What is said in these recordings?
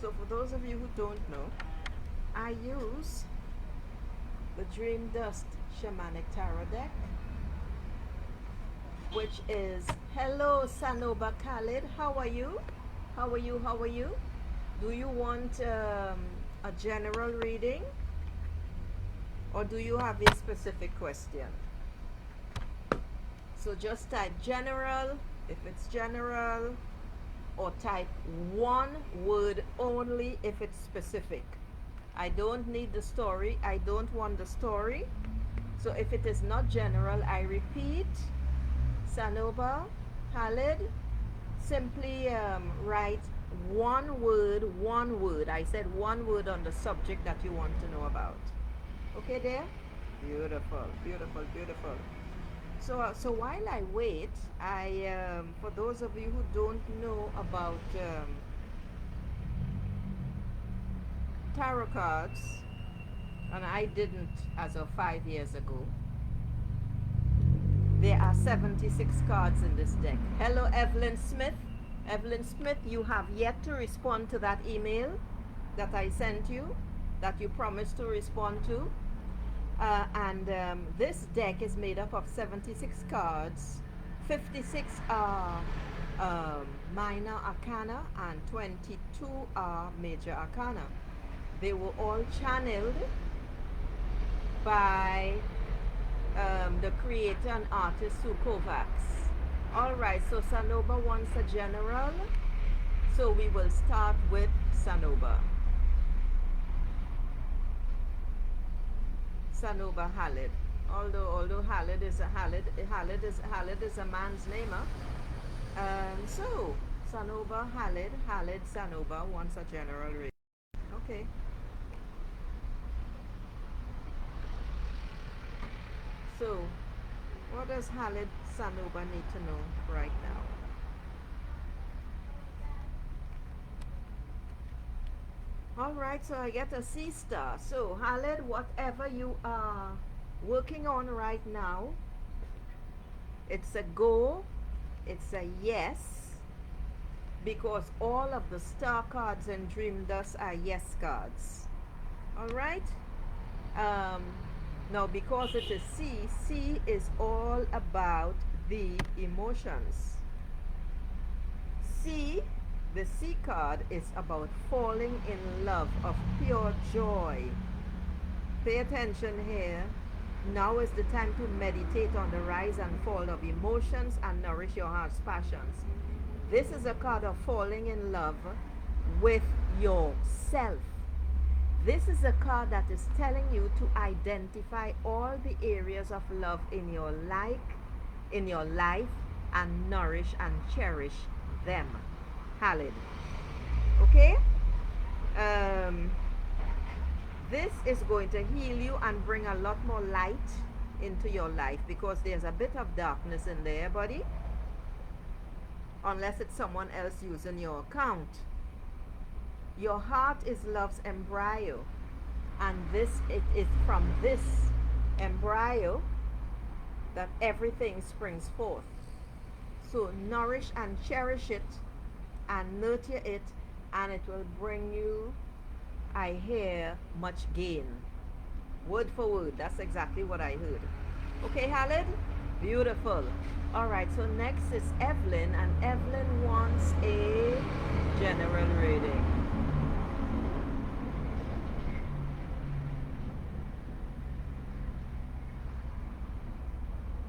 So for those of you who don't know, I use the Dream Dust Shamanic Tarot deck, which is hello Sanoba Khalid. How are you? How are you? How are you? Do you want a general reading, or do you have a specific question? So just type general if it's general, or type one word only if it's specific. I don't need the story. I don't want the story. So if it is not general, I repeat, Sanoba, Khalid, simply write one word. I said one word on the subject that you want to know about. Okay there? Beautiful, beautiful, beautiful. So while I wait, for those of you who don't know about tarot cards, and I didn't as of 5 years ago, there are 76 cards in this deck. Hello, Evelyn Smith. Evelyn Smith, you have yet to respond to that email that I sent you, that you promised to respond to. This deck is made up of 76 cards. 56 are minor arcana and 22 are major arcana. They were all channeled by the creator and artist Sue Kovacs. Alright, so Sanoba wants a general. So we will start with Sanoba. Sanoba Khalid. Although Khalid is a man's name, huh? So Sanoba Khalid Sanoba wants a general reading. Okay. So what does Khalid Sanoba need to know right now? Alright, so I get a C star. So Khalid, whatever you are working on right now, it's a go, it's a yes, because all of the star cards in Dream Dust are yes cards. Alright? Now because it is C is all about the emotions. The C card is about falling in love, of pure joy. Pay attention here. Now is the time to meditate on the rise and fall of emotions and nourish your heart's passions. This is a card of falling in love with yourself. This is a card that is telling you to identify all the areas of love in your life, and nourish and cherish them. Khalid. Okay? This is going to heal you and bring a lot more light into your life, because there's a bit of darkness in there, buddy. Unless it's someone else using your account. Your heart is love's embryo, and it is from this embryo that everything springs forth. So nourish and cherish it and nurture it, and it will bring you, I hear, much gain. Word for word, that's exactly what I heard. Okay, Khalid? Beautiful. Alright, so next is Evelyn, and Evelyn wants a general reading.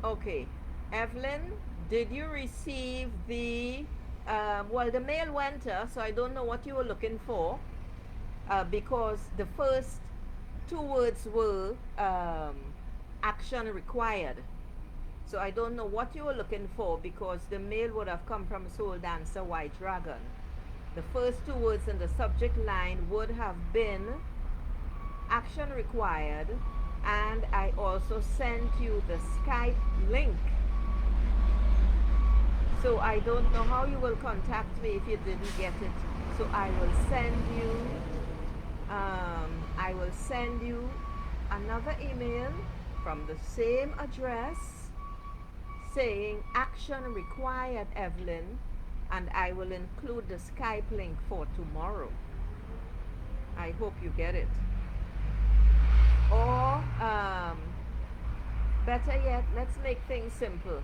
Okay, Evelyn, did you receive the well, the mail went, so I don't know what you were looking for, because the first two words were action required. So I don't know what you were looking for, because the mail would have come from Soul Dancer White Dragon. The first two words in the subject line would have been action required, and I also sent you the Skype link. So I don't know how you will contact me if you didn't get it. So I will send you another email from the same address saying action required, Evelyn, and I will include the Skype link for tomorrow. I hope you get it. Or, better yet, let's make things simple.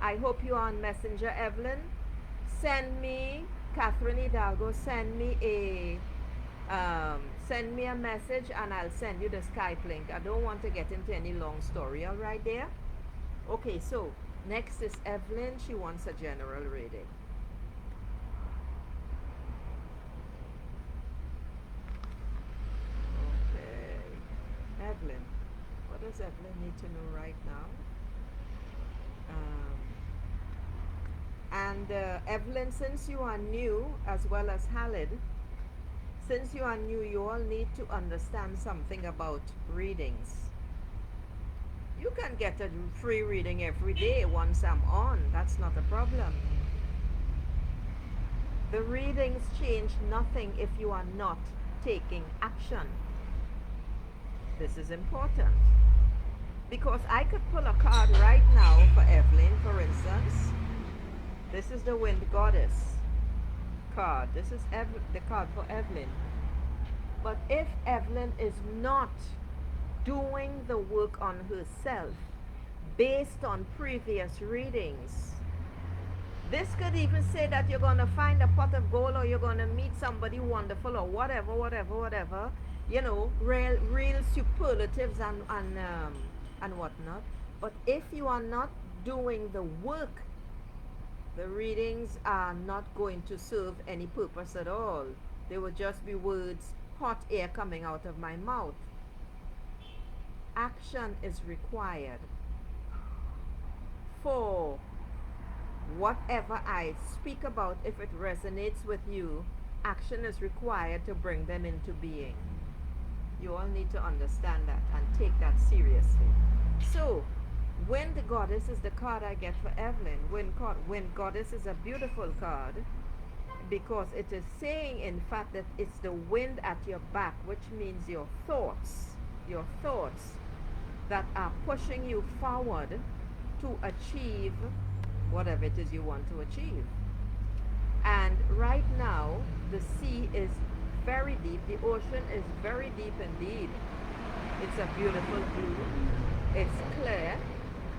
I hope you're on Messenger, Evelyn. Send me, Catherine Hidalgo, send me a message and I'll send you the Skype link. I don't want to get into any long story, all right there? Okay, so next is Evelyn. She wants a general reading. Okay, Evelyn. What does Evelyn need to know right now? Evelyn, since you are new, as well as Halid, since you are new, you all need to understand something about readings. You can get a free reading every day once I'm on. That's not a problem. The readings change nothing if you are not taking action. This is important. Because I could pull a card right now for Evelyn, for instance. This is the Wind Goddess card. This is the card for Evelyn. But if Evelyn is not doing the work on herself based on previous readings, this could even say that you're going to find a pot of gold, or you're going to meet somebody wonderful, or whatever, you know, real superlatives and whatnot. But if you are not doing the work, the readings are not going to serve any purpose at all. They will just be words, hot air coming out of my mouth. Action is required for whatever I speak about. If it resonates with you, action is required to bring them into being. You all need to understand that and take that seriously. So, Wind Goddess is the card I get for Evelyn. Wind Goddess is a beautiful card because it is saying, in fact, that it's the wind at your back, which means your thoughts that are pushing you forward to achieve whatever it is you want to achieve. And right now, the sea is very deep. The ocean is very deep indeed. It's a beautiful blue. It's clear.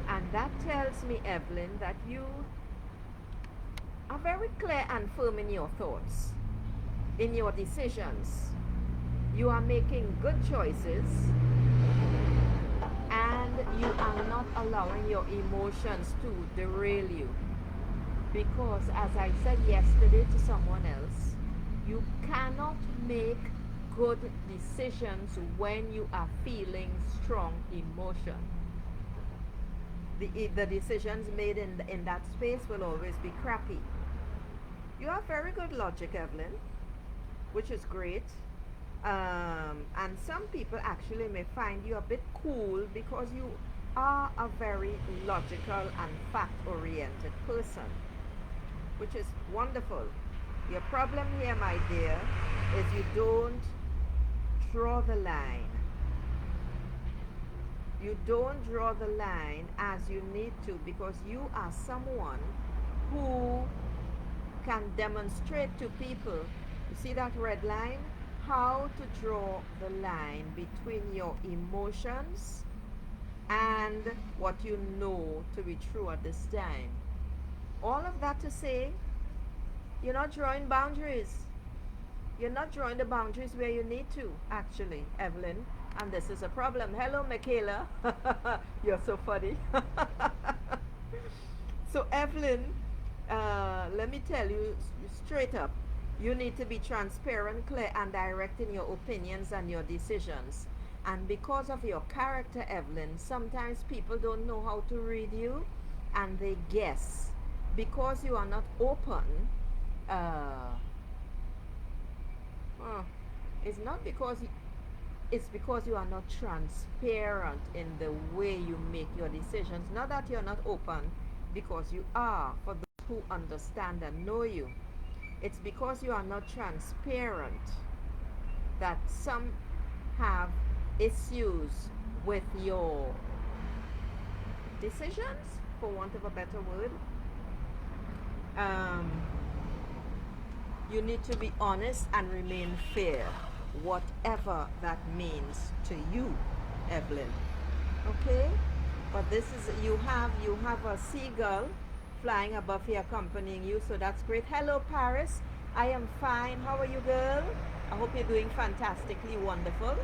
And that tells me, Evelyn, that you are very clear and firm in your thoughts, in your decisions. You are making good choices, and you are not allowing your emotions to derail you. Because, as I said yesterday to someone else, you cannot make good decisions when you are feeling strong emotion. The decisions made in that space will always be crappy. You have very good logic, Evelyn, which is great. And some people actually may find you a bit cool because you are a very logical and fact-oriented person, which is wonderful. Your problem here, my dear, is you don't draw the line. You don't draw the line as you need to, because you are someone who can demonstrate to people, you see that red line? How to draw the line between your emotions and what you know to be true at this time. All of that to say, you're not drawing boundaries. You're not drawing the boundaries where you need to, actually, Evelyn. And this is a problem. Hello, Michaela. You're so funny. So, Evelyn, let me tell you straight up. You need to be transparent, clear, and direct in your opinions and your decisions. And because of your character, Evelyn, sometimes people don't know how to read you and they guess. Because you are not open, it's not because it's because you are not transparent in the way you make your decisions. Not that you're not open, because you are, for those who understand and know you. It's because you are not transparent that some have issues with your decisions, for want of a better word. You need to be honest and remain fair. whatever that means to you, Evelyn. Okay? But this is, you have a seagull flying above here accompanying you, so that's great. Hello, Paris. I am fine. How are you, girl? I hope you're doing fantastically wonderful.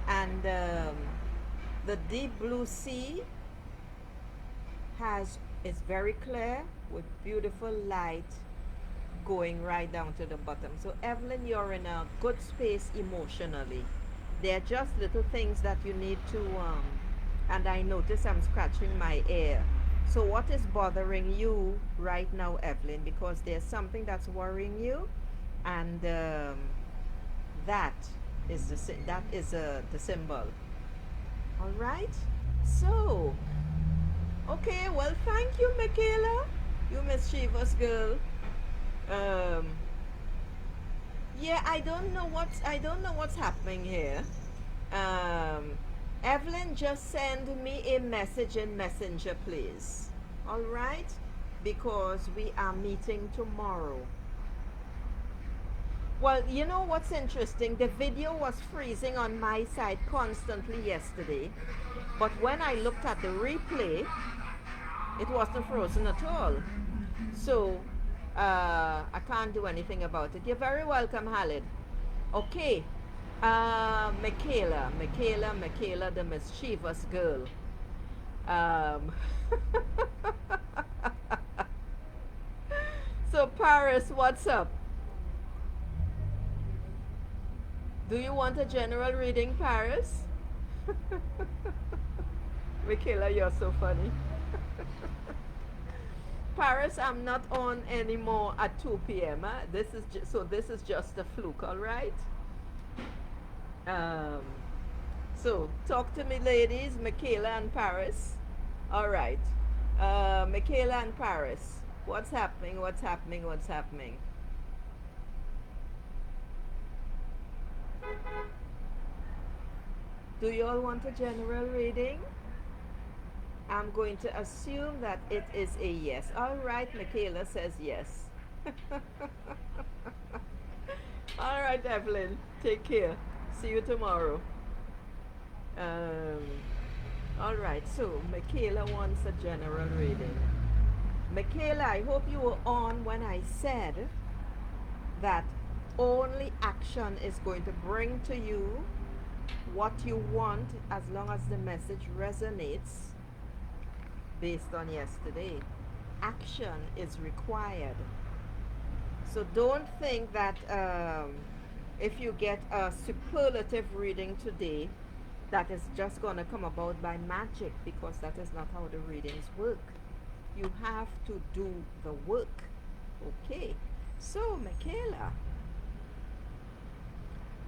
And the deep blue sea is very clear with beautiful light going right down to the bottom. So Evelyn, you're in a good space emotionally. They're just little things that you need to and I notice I'm scratching my ear. So what is bothering you right now, Evelyn? Because there's something that's worrying you, and that is the symbol. All right. So, okay. Well, thank you, Michaela. You mischievous girl. Um, yeah, I don't know what's happening here. Um, Evelyn, just send me a message in Messenger, please. All right? Because we are meeting tomorrow. Well, you know what's interesting? The video was freezing on my side constantly yesterday. But when I looked at the replay, it wasn't frozen at all. So, I can't do anything about it. You're very welcome, Halid. Okay. Michaela, the mischievous girl. So Paris, what's up? Do you want a general reading, Paris? Michaela, you're so funny. Paris, I'm not on anymore at 2 p.m. This is just a fluke, all right? So talk to me, ladies, Michaela and Paris. All right, Michaela and Paris. What's happening? What's happening? What's happening? Do you all want a general reading? I'm going to assume that it is a yes. All right, Michaela says yes. All right, Evelyn, take care. See you tomorrow. All right, so Michaela wants a general reading. Michaela, I hope you were on when I said that only action is going to bring to you what you want as long as the message resonates based on yesterday. Action is required. So don't think that if you get a superlative reading today, that is just going to come about by magic, because that is not how the readings work. You have to do the work. Okay, so Michaela.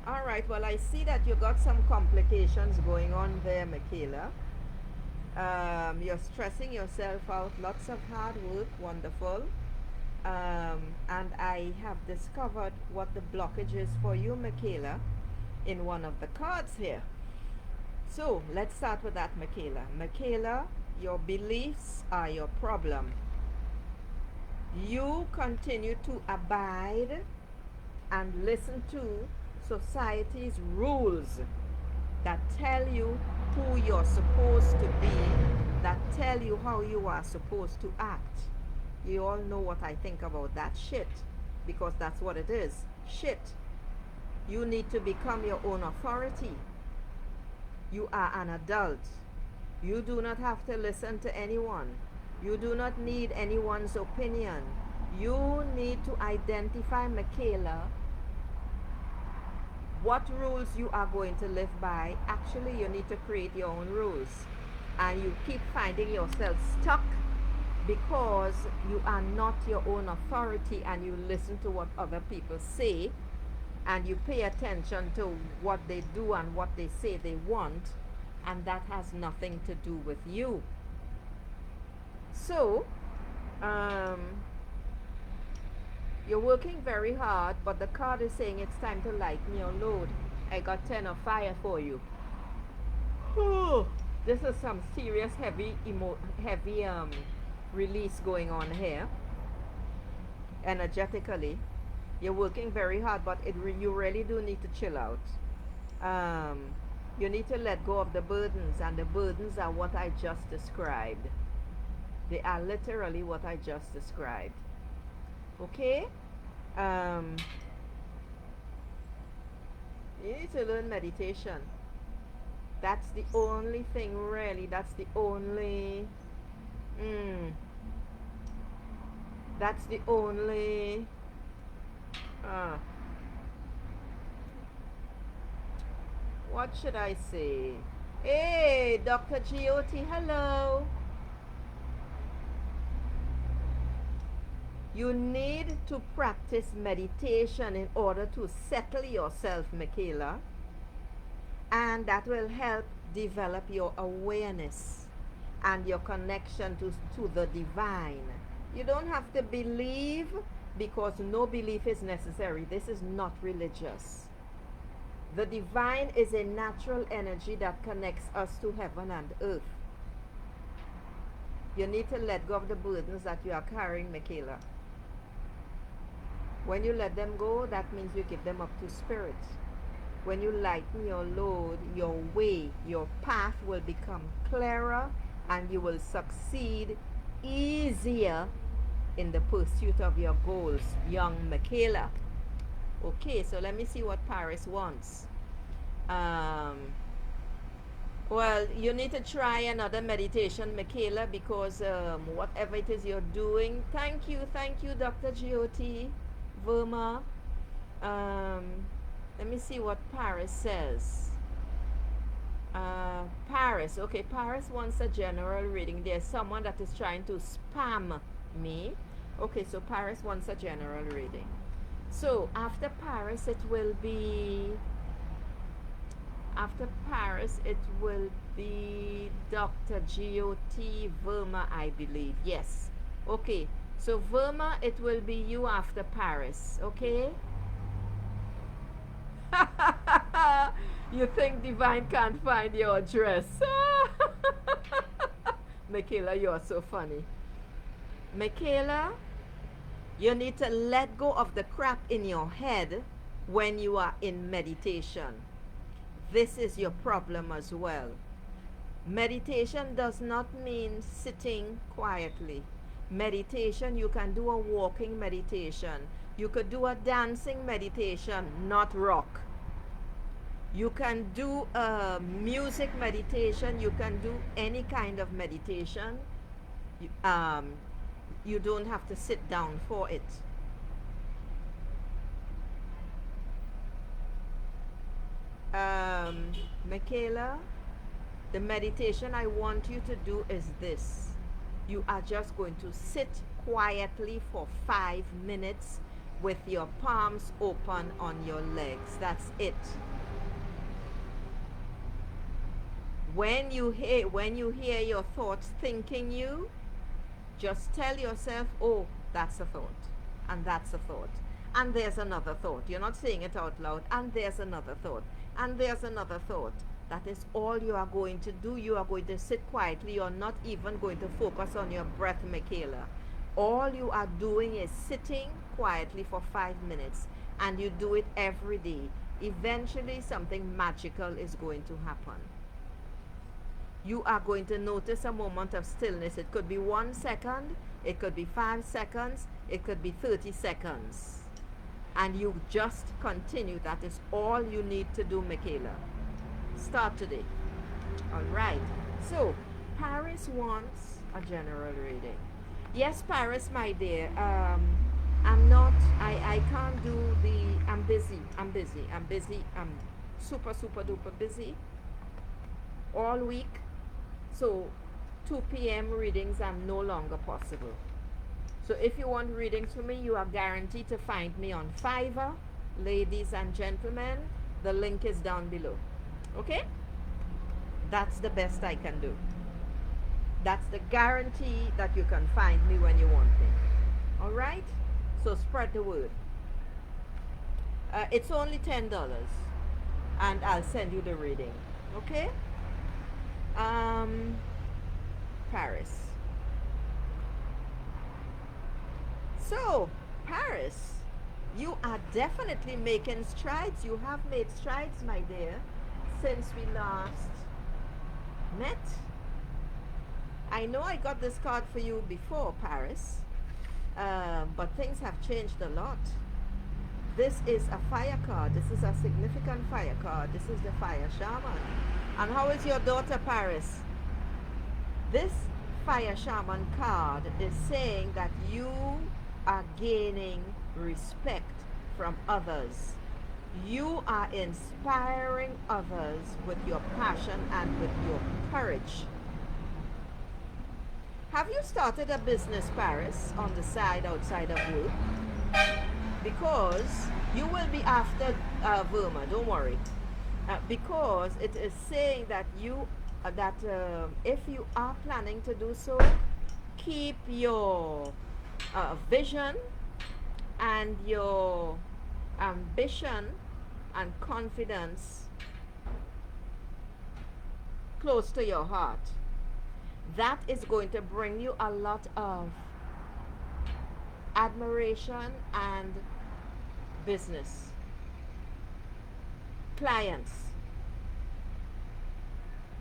All right, well, I see that you got some complications going on there, Michaela. You're stressing yourself out, lots of hard work, wonderful. And I have discovered what the blockage is for you, Michaela, in one of the cards here. So let's start with that, Michaela. Michaela, your beliefs are your problem. You continue to abide and listen to society's rules that tell you who you're supposed to be, that tell you how you are supposed to act. You all know what I think about that shit, because that's what it is. Shit. You need to become your own authority. You are an adult. You do not have to listen to anyone. You do not need anyone's opinion. You need to identify, Michaela, what rules you are going to live by. Actually, you need to create your own rules. And you keep finding yourself stuck because you are not your own authority, and you listen to what other people say, and you pay attention to what they do and what they say they want, and that has nothing to do with you. So, you're working very hard, but the card is saying it's time to lighten your load. I got 10 of fire for you. Oh, this is some serious heavy release going on here, energetically. You're working very hard, but you really do need to chill out. Um, you need to let go of the burdens, and the burdens are what I just described. They are literally what I just described. Okay? Um, you need to learn meditation. That's the only thing, really. That's the only. Mm, that's the only. Uh, what should I say? Hey, Dr. GOT, hello. You need to practice meditation in order to settle yourself, Michaela, and that will help develop your awareness and your connection to the divine. You don't have to believe, because no belief is necessary. This is not religious. The divine is a natural energy that connects us to heaven and earth. You need to let go of the burdens that you are carrying, Michaela. When you let them go, that means you give them up to spirit. When you lighten your load, your way, your path will become clearer, and you will succeed easier in the pursuit of your goals, young Michaela. Okay, so let me see what Paris wants. Well, you need to try another meditation, Michaela, because whatever it is you're doing. Thank you, Dr. GOT, Verma. Let me see what Paris says. Paris, okay, Paris wants a general reading. There's someone that is trying to spam me. Okay, so Paris wants a general reading. So after Paris, it will be Dr. GOT Verma, I believe. Yes. Okay. So Verma, it will be you after Paris. Okay? You think divine can't find your address? Michaela, you are so funny. Michaela, you need to let go of the crap in your head when you are in meditation. This is your problem as well. Meditation does not mean sitting quietly. Meditation, you can do a walking meditation. You could do a dancing meditation, not rock. You can do a music meditation. You can do any kind of meditation. You don't have to sit down for it. Michaela, the meditation I want you to do is this. You are just going to sit quietly for 5 minutes with your palms open on your legs. That's it. When you hear your thoughts thinking you, just tell yourself, oh, that's a thought, and that's a thought, and there's another thought. You're not saying it out loud. And there's another thought, and there's another thought. That is all you are going to do. You are going to sit quietly. You're not even going to focus on your breath, Michaela. All you are doing is sitting quietly for 5 minutes, and you do it every day. Eventually, something magical is going to happen. You are going to notice a moment of stillness. It could be 1 second, it could be 5 seconds, it could be 30 seconds. And you just continue. That is all you need to do, Michaela. Start today. All right. So, Paris wants a general reading. Yes, Paris, my dear. I can't do I'm busy. I'm super duper busy all week. So 2 p.m. readings are no longer possible. So if you want readings from me, you are guaranteed to find me on Fiverr. Ladies and gentlemen, the link is down below. Okay? That's the best I can do. That's the guarantee that you can find me when you want me. Alright? So spread the word. It's only $10, and I'll send you the reading. Okay? Paris. So, Paris, You are definitely making strides. You have made strides, my dear, since we last met. I know I got this card for you before, Paris, but things have changed a lot. This is a fire card. This is a significant fire card. This is the fire shaman. And how is your daughter, Paris? This fire shaman card is saying that you are gaining respect from others. You are inspiring others with your passion and with your courage. Have you started a business, Paris, on the side outside of work? Because you will be after Verma, don't worry. Because it is saying that if you are planning to do so, keep your vision and your ambition and confidence close to your heart. That is going to bring you a lot of admiration and business clients.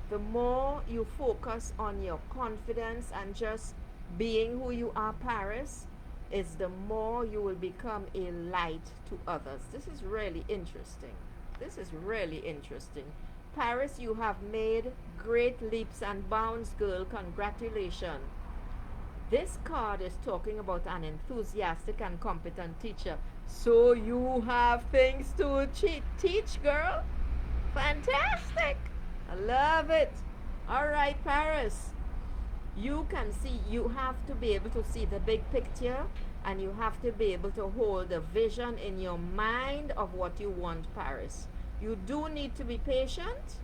The more you focus on your confidence and just being who you are, Paris, is the more you will become a light to others. This is really interesting. This is really interesting. Paris, you have made great leaps and bounds, girl. Congratulations. This card is talking about an enthusiastic and competent teacher. So you have things to teach, girl. Fantastic. I love it. All right, Paris. You can see, you have to be able to see the big picture, and you have to be able to hold a vision in your mind of what you want, Paris. You do need to be patient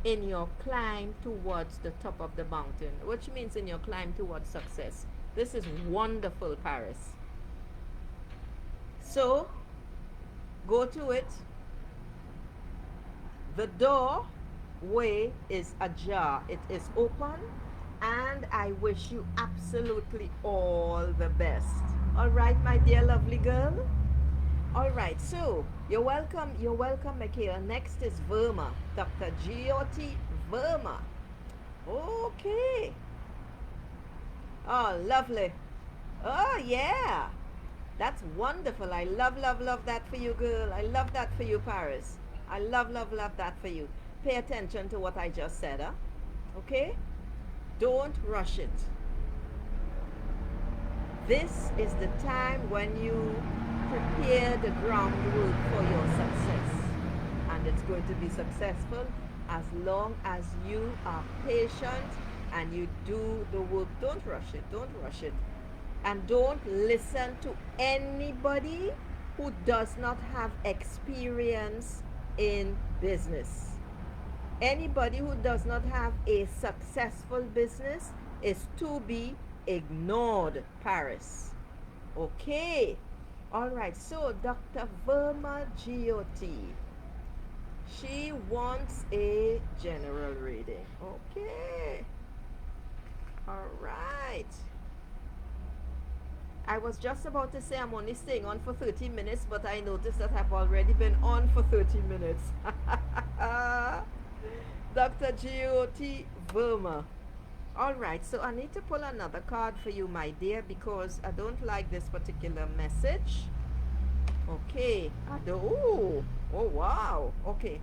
in your climb towards the top of the mountain, which means in your climb towards success. This is wonderful, Paris. So, go to it. The doorway is ajar. It is open, and I wish you absolutely all the best. All right, my dear lovely girl. All right, so you're welcome, Michaela. Next is Verma, Dr. G.O.T. Verma. Okay. Oh, lovely. Oh, yeah. That's wonderful. I love, love, love that for you, girl. I love that for you, Paris. I love, love, love that for you. Pay attention to what I just said, huh? Okay? Don't rush it. This is the time when you prepare the groundwork for your success. And it's going to be successful as long as you are patient and you do the work. Don't rush it. Don't rush it. And don't listen to anybody who does not have experience in business. Anybody who does not have a successful business is to be ignored, Paris. Okay. All right. So Dr. Verma G.O.T. She wants a general reading. Okay. All right. I was just about to say I'm only staying on for 30 minutes, but I noticed that I've already been on for 30 minutes. Dr. G.O.T. Verma. All right, so I need to pull another card for you, my dear, because I don't like this particular message. Okay. Oh, wow. Okay.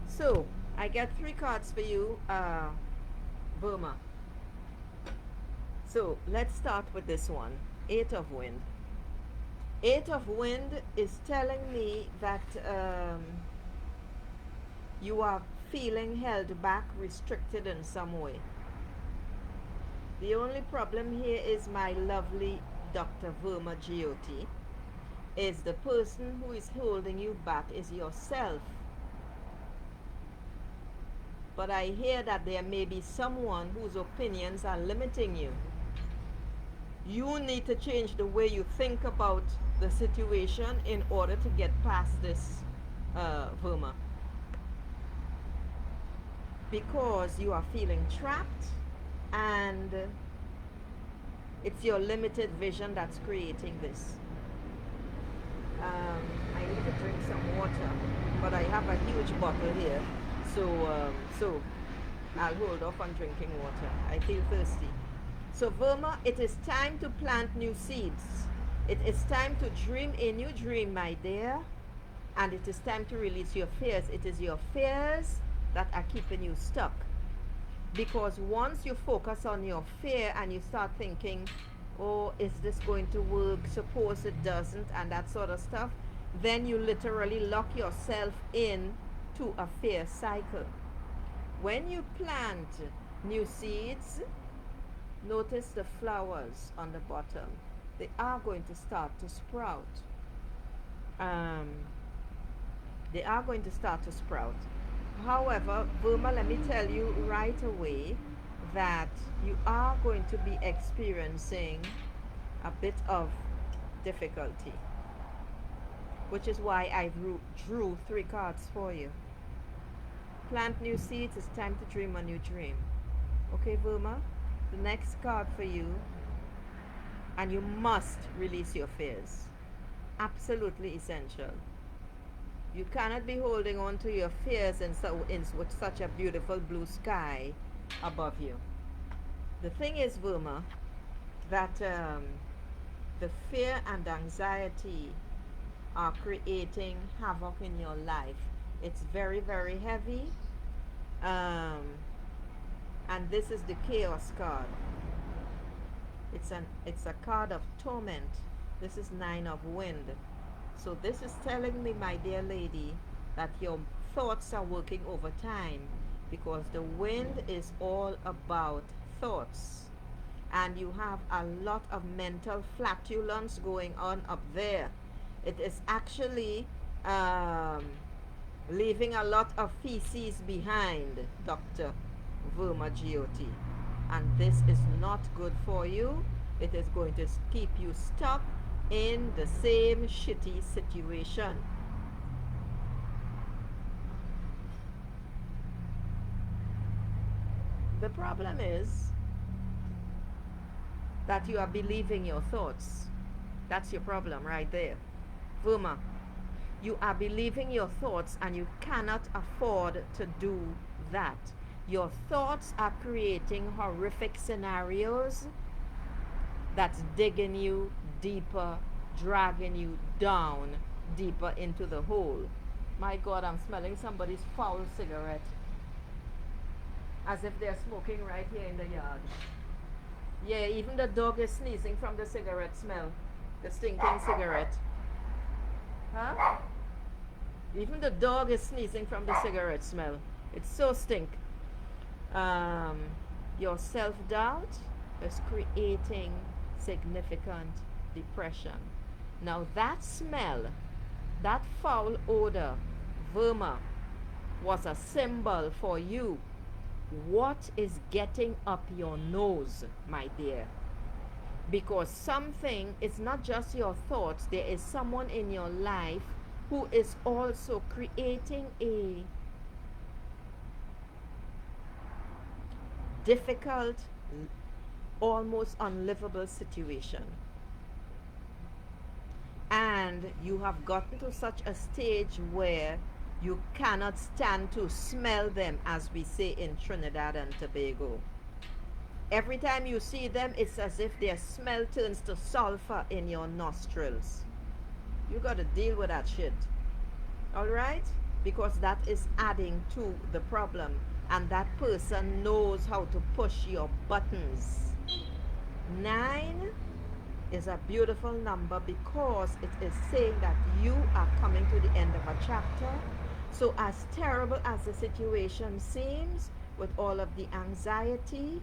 So, I get 3 cards for you, Verma. So, let's start with this one. 8 of Wind. 8 of Wind is telling me that you are feeling held back, restricted in some way. The only problem here is, my lovely Dr. Verma G.O.T., is the person who is holding you back is yourself. But I hear that there may be someone whose opinions are limiting you. You need to change the way you think about the situation in order to get past this, Verma. Because you are feeling trapped, and it's your limited vision that's creating this. I need to drink some water, but I have a huge bottle here, so I'll hold off on drinking water. I feel thirsty. So Verma, it is time to plant new seeds. It is time to dream a new dream, my dear. And it is time to release your fears. It is your fears that are keeping you stuck. Because once you focus on your fear and you start thinking, oh, is this going to work? Suppose it doesn't, and that sort of stuff, then you literally lock yourself in to a fear cycle. When you plant new seeds, notice the flowers on the bottom. They are going to start to sprout. They are going to start to sprout. However, Verma, let me tell you right away that you are going to be experiencing a bit of difficulty, which is why I drew 3 cards for you. Plant new seeds. It's time to dream a new dream. Okay, Verma? The next card for you, and you must release your fears. Absolutely essential. You cannot be holding on to your fears with such a beautiful blue sky above you. The thing is, Verma, that the fear and anxiety are creating havoc in your life. It's very, very heavy. And this is the chaos card. It's a card of torment. This is 9 of wind. So this is telling me, my dear lady, that your thoughts are working overtime, because the wind is all about thoughts. And you have a lot of mental flatulence going on up there. It is actually leaving a lot of feces behind, Dr. Verma Giotti. And this is not good for you. It is going to keep you stuck in the same shitty situation. The problem is that you are believing your thoughts. That's your problem right there. Verma, you are believing your thoughts, and you cannot afford to do that. Your thoughts are creating horrific scenarios that's digging you deeper, dragging you down deeper into the hole. My God, I'm smelling somebody's foul cigarette, as if they're smoking right here in the yard. Yeah, even the dog is sneezing from the cigarette smell, the stinking cigarette. Huh? Even the dog is sneezing from the cigarette smell. It's so stink. Your self-doubt is creating significant depression. Now that smell, that foul odor, Verma, was a symbol for you. What is getting up your nose, my dear? Because something, it's not just your thoughts, there is someone in your life who is also creating a difficult, almost unlivable situation. And you have gotten to such a stage where you cannot stand to smell them, as we say in Trinidad and Tobago. Every time you see them, it's as if their smell turns to sulfur in your nostrils. You got to deal with that shit. Alright? Because that is adding to the problem. And that person knows how to push your buttons. 9 is a beautiful number because it is saying that you are coming to the end of a chapter. So as terrible as the situation seems, with all of the anxiety,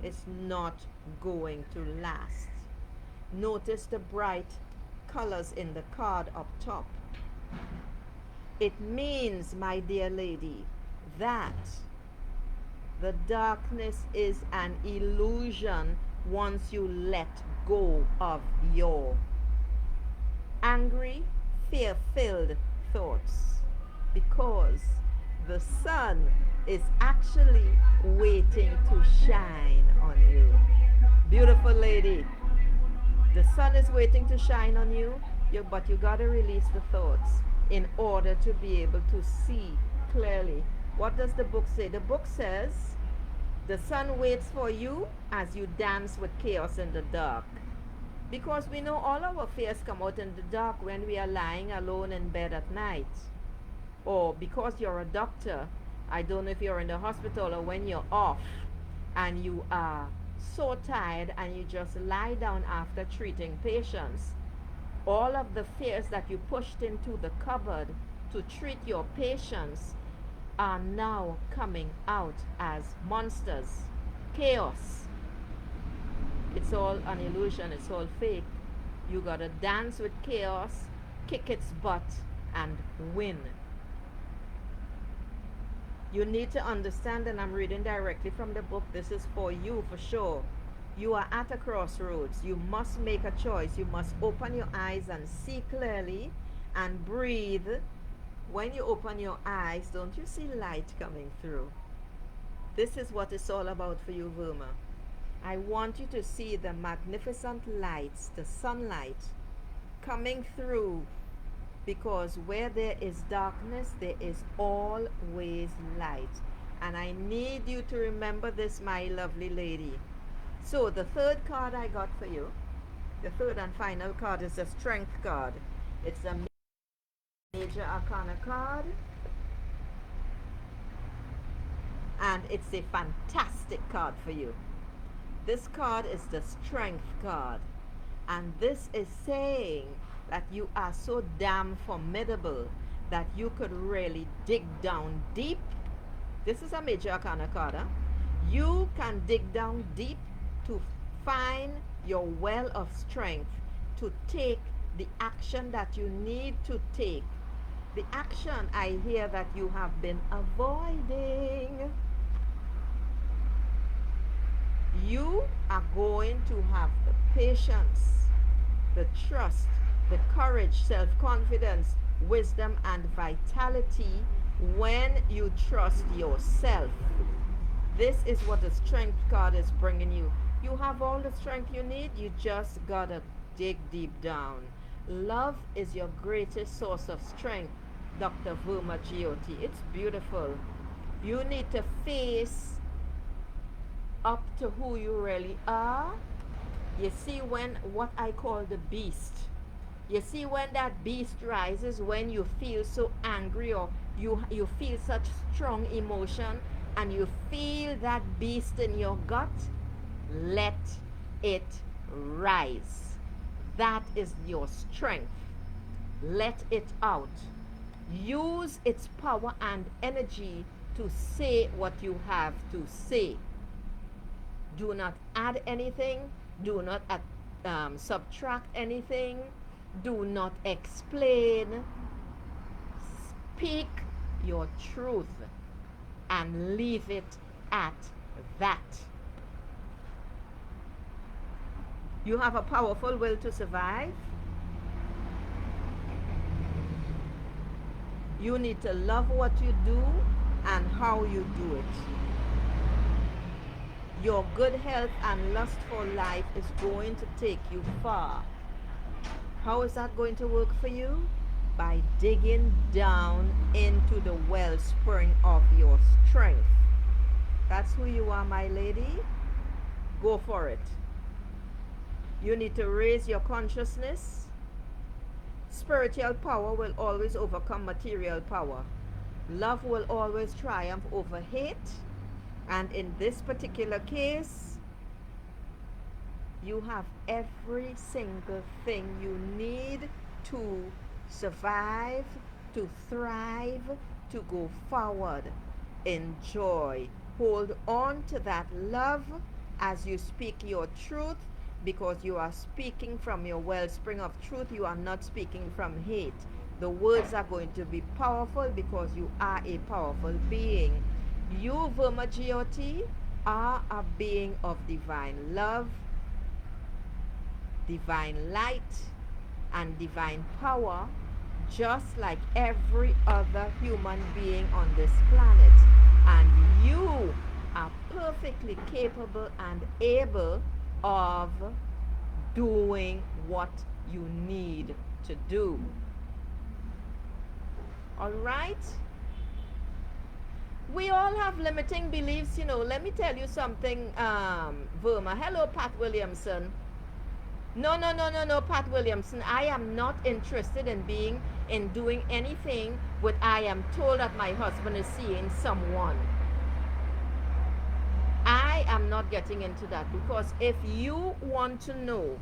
it's not going to last. Notice the bright colors in the card up top. It means, my dear lady, that the darkness is an illusion once you let go of your angry, fear-filled thoughts, because the sun is actually waiting to shine on you. Beautiful lady, the sun is waiting to shine on you, But you got to release the thoughts in order to be able to see clearly. What does the book say? The book says, the sun waits for you as you dance with chaos in the dark. Because we know all our fears come out in the dark when we are lying alone in bed at night. Or because you're a doctor, I don't know if you're in the hospital or when you're off and you are so tired and you just lie down after treating patients. All of the fears that you pushed into the cupboard to treat your patients are now coming out as monsters. Chaos. It's all an illusion, it's all fake. You gotta dance with chaos, kick its butt, and win. You need to understand, and I'm reading directly from the book, this is for you for sure. You are at a crossroads. You must make a choice. You must open your eyes and see clearly and breathe. When you open your eyes, don't you see light coming through? This is what it's all about for you, Verma. I want you to see the magnificent lights, the sunlight coming through, because where there is darkness, there is always light. And I need you to remember this, my lovely lady. So the third card I got for you, the third and final card, is the Strength card. It's a Major Arcana card, and it's a fantastic card for you. This card is the Strength card, and this is saying that you are so damn formidable that you could really dig down deep. This is a Major Arcana card. Huh? You can dig down deep to find your well of strength to take the action that you need to take. The action I hear that you have been avoiding. You are going to have the patience, the trust, the courage, self-confidence, wisdom, and vitality when you trust yourself. This is what the Strength card is bringing you. You have all the strength you need. You just gotta dig deep down. Love is your greatest source of strength, Dr. Verma Giotti. It's beautiful. You need to face up to who you really are. You see, when what I call the beast, you see when that beast rises, when you feel so angry, or you feel such strong emotion and you feel that beast in your gut, let it rise. That is your strength. Let it out. Use its power and energy to say what you have to say. Do not add anything. Do not subtract anything. Do not explain. Speak your truth and leave it at that. You have a powerful will to survive. You need to love what you do and how you do it. Your good health and lust for life is going to take you far. How is that going to work for you? By digging down into the wellspring of your strength. That's who you are, my lady. Go for it. You need to raise your consciousness. Spiritual power will always overcome material power. Love will always triumph over hate. And in this particular case, you have every single thing you need to survive, to thrive, to go forward. Enjoy. Hold on to that love as you speak your truth, because you are speaking from your wellspring of truth. You are not speaking from hate. The words are going to be powerful because you are a powerful being. You, Verma Giotti, are a being of divine love, divine light, and divine power, just like every other human being on this planet. And you are perfectly capable and able of doing what you need to do. All right? We all have limiting beliefs, you know. Let me tell you something, Verma. Hello, Pat Williamson. No, Pat Williamson. I am not interested in doing anything with I am told that my husband is seeing someone. I am not getting into that, because if you want to know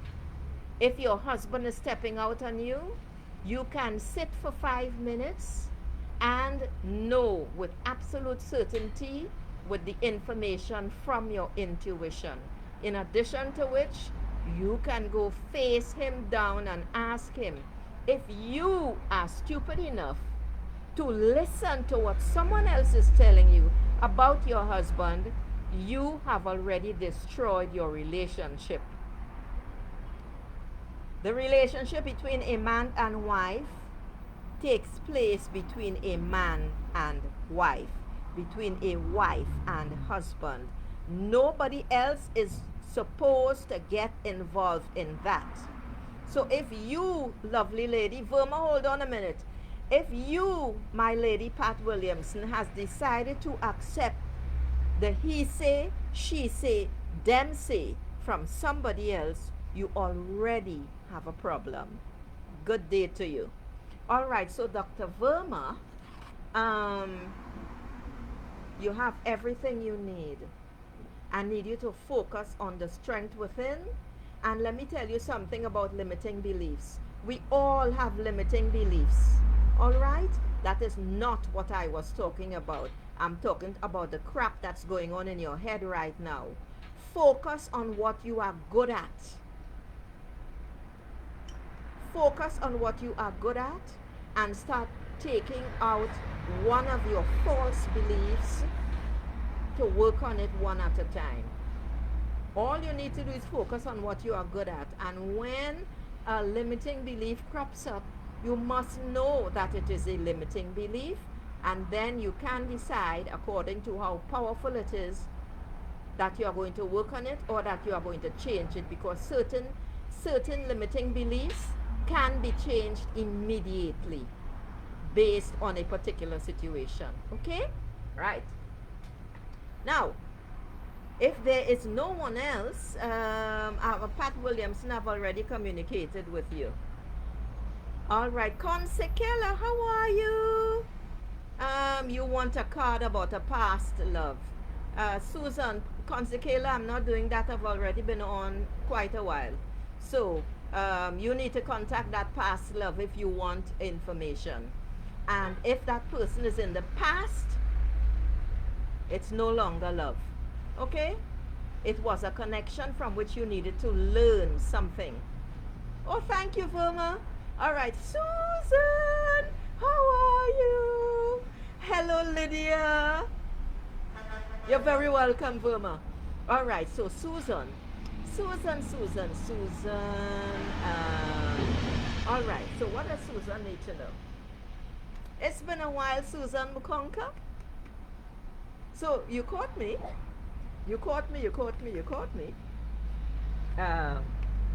if your husband is stepping out on you, you can sit for 5 minutes and know with absolute certainty with the information from your intuition. In addition to which, you can go face him down and ask him. If you are stupid enough to listen to what someone else is telling you about your husband, you have already destroyed your relationship. The relationship between a man and wife takes place between a man and wife, between a wife and husband. Nobody else is supposed to get involved in that. So if you, lovely lady, Verma, hold on a minute. If you, my lady Pat Williamson, has decided to accept the he say, she say, them say from somebody else, you already have a problem. Good day to you. All right, so Dr. Verma, you have everything you need. I need you to focus on the strength within. And let me tell you something about limiting beliefs. We all have limiting beliefs. All right? That is not what I was talking about. I'm talking about the crap that's going on in your head right now. Focus on what you are good at. Focus on what you are good at and start taking out one of your false beliefs to work on it one at a time. All you need to do is focus on what you are good at. And when a limiting belief crops up, you must know that it is a limiting belief, and then you can decide according to how powerful it is that you are going to work on it or that you are going to change it, because certain limiting beliefs can be changed immediately based on a particular situation. Okay? Right. Now, if there is no one else, Pat Williamson, I've already communicated with you. All right, Consequella, how are you? You want a card about a past love. Susan, Consequella, I'm not doing that. I've already been on quite a while. So, you need to contact that past love if you want information. And if that person is in the past, it's no longer love. Okay? It was a connection from which you needed to learn something. Oh, thank you, Verma. All right, Susan, how are you? Hello, Lydia. You're very welcome, Verma. All right, so Susan. All right, so what does Susan need to know? It's been a while, Susan Mukonka. So you caught me.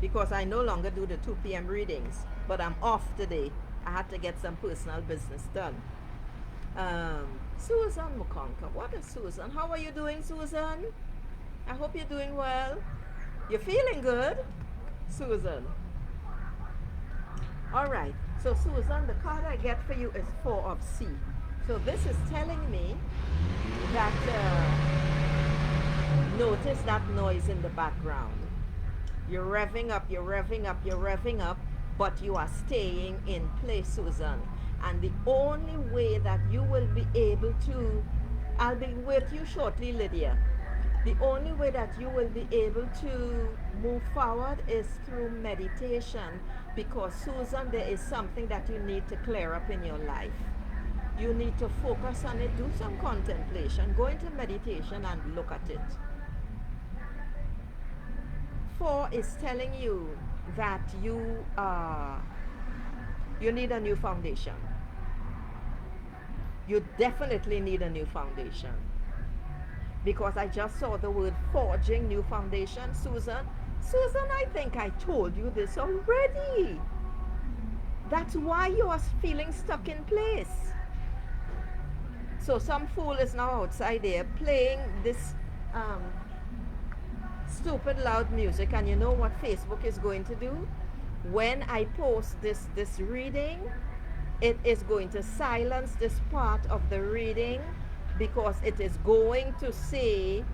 Because I no longer do the 2 p.m. readings, but I'm off today. I had to get some personal business done. Susan Mukonka. What is Susan? How are you doing, Susan? I hope you're doing well. You're feeling good, Susan? All right. So, Susan, the card I get for you is 4 of C. So this is telling me that notice that noise in the background. You're revving up, but you are staying in place, Susan. And the only way that you will be able to, I'll be with you shortly, Lydia. The only way that you will be able to move forward is through meditation, because, Susan, there is something that you need to clear up in your life. You need to focus on it, do some contemplation, go into meditation and look at it. 4 is telling you that you need a new foundation. You definitely need a new foundation. Because I just saw the word forging, new foundation. Susan, I think I told you this already. That's why you are feeling stuck in place. So some fool is now outside there playing this um, stupid loud music, and you know what Facebook is going to do? When I post this reading, it is going to silence this part of the reading because it is going to say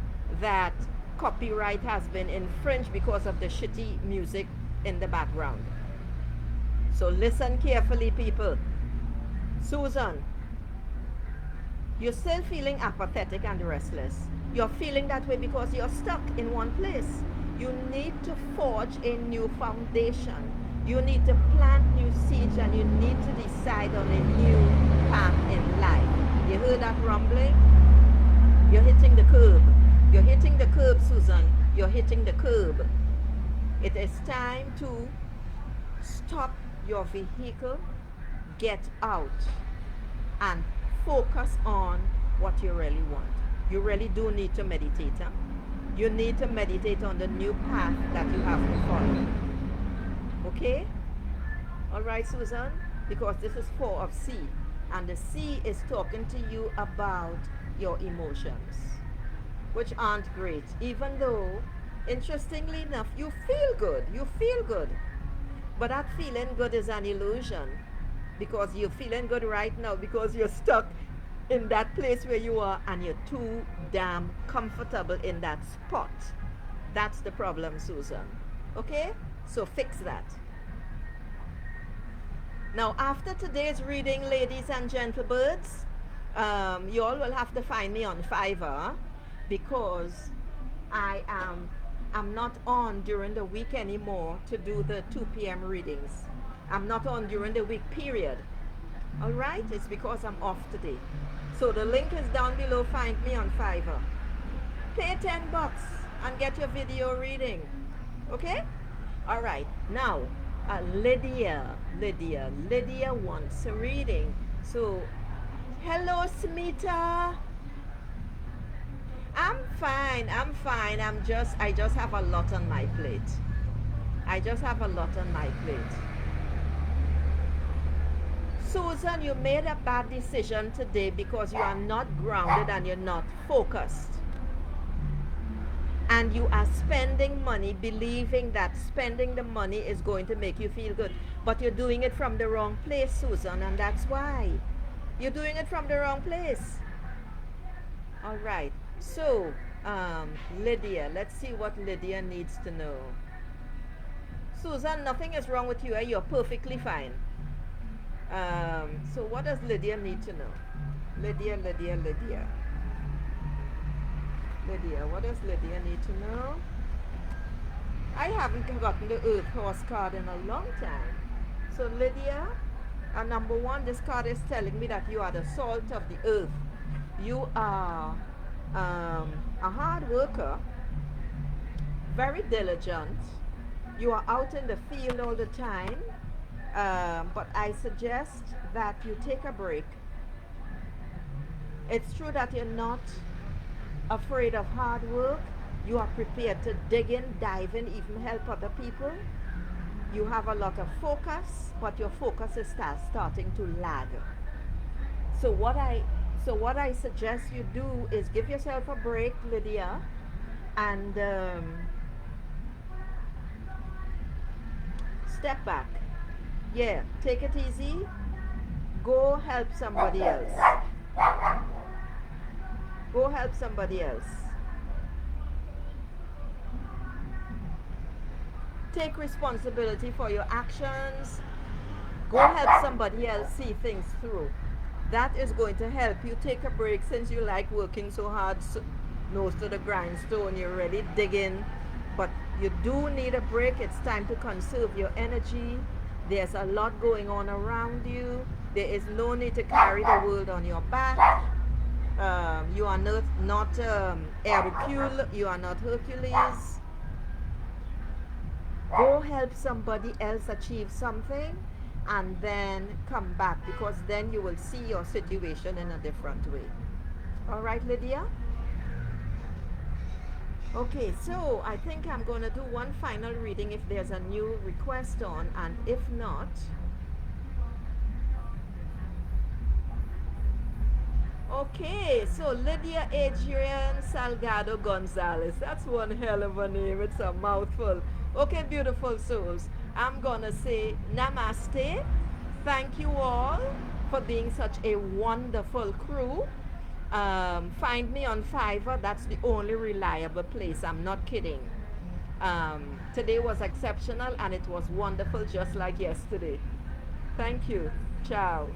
that copyright has been infringed because of the shitty music in the background. So listen carefully, people. Susan, you're still feeling apathetic and restless. You're feeling that way because you're stuck in one place. You need to forge a new foundation. You need to plant new seeds, and you need to decide on a new path in life. You heard that rumbling? You're hitting the curb. You're hitting the curb, Susan. You're hitting the curb. It is time to stop your vehicle, get out, and focus on what you really want. You really do need to meditate. Huh? You need to meditate on the new path that you have to follow. Okay? All right, Susan? Because this is 4 of C. And the C is talking to you about your emotions, which aren't great. Even though, interestingly enough, you feel good. You feel good. But that feeling good is an illusion. Because you're feeling good right now because you're stuck in that place where you are, and you're too damn comfortable in that spot. That's the problem, Susan. Okay? So fix that. Now, after today's reading, ladies and gentlebirds, you all will have to find me on Fiverr, because I'm not on during the week anymore to do the 2 p.m. readings. I'm not on during the week, period. All right? It's because I'm off today. So the link is down below. Find me on Fiverr. Pay $10 and get your video reading. Okay? All right. Now, Lydia wants a reading. So, hello, Smita. I'm fine. I just have a lot on my plate. Susan, you made a bad decision today because you are not grounded and you're not focused. And you are spending money believing that spending the money is going to make you feel good. But you're doing it from the wrong place, Susan, and that's why. You're doing it from the wrong place. All right. So, Lydia, let's see what Lydia needs to know. Susan, nothing is wrong with you. You're perfectly fine. So what does Lydia need to know? Lydia, what does Lydia need to know? I haven't gotten the Earth Horse card in a long time. So Lydia, number 1, this card is telling me that you are the salt of the earth. You are a hard worker, very diligent. You are out in the field all the time. But I suggest that you take a break. It's true that you're not afraid of hard work. You are prepared to dig in, dive in, even help other people. You have a lot of focus, but your focus is starting to lag. So what I suggest you do is give yourself a break, Lydia, and step back. Yeah, take it easy. Go help somebody else. Go help somebody else. Take responsibility for your actions. Go help somebody else see things through. That is going to help you take a break, since you like working so hard, nose to the grindstone, you're really digging. But you do need a break. It's time to conserve your energy. There's a lot going on around you. There is no need to carry the world on your back. You are not Hercule. You are not Hercules. Go help somebody else achieve something, and then come back, because then you will see your situation in a different way. All right, Lydia? Okay, so I think I'm going to do one final reading if there's a new request on, and if not, Okay, so Lydia Adrian Salgado Gonzalez. That's one hell of a name. It's a mouthful. Okay, beautiful souls. I'm gonna say namaste. Thank you all for being such a wonderful crew. Find me on Fiverr. That's the only reliable place. I'm not kidding. Today was exceptional and it was wonderful just like yesterday. Thank you. Ciao.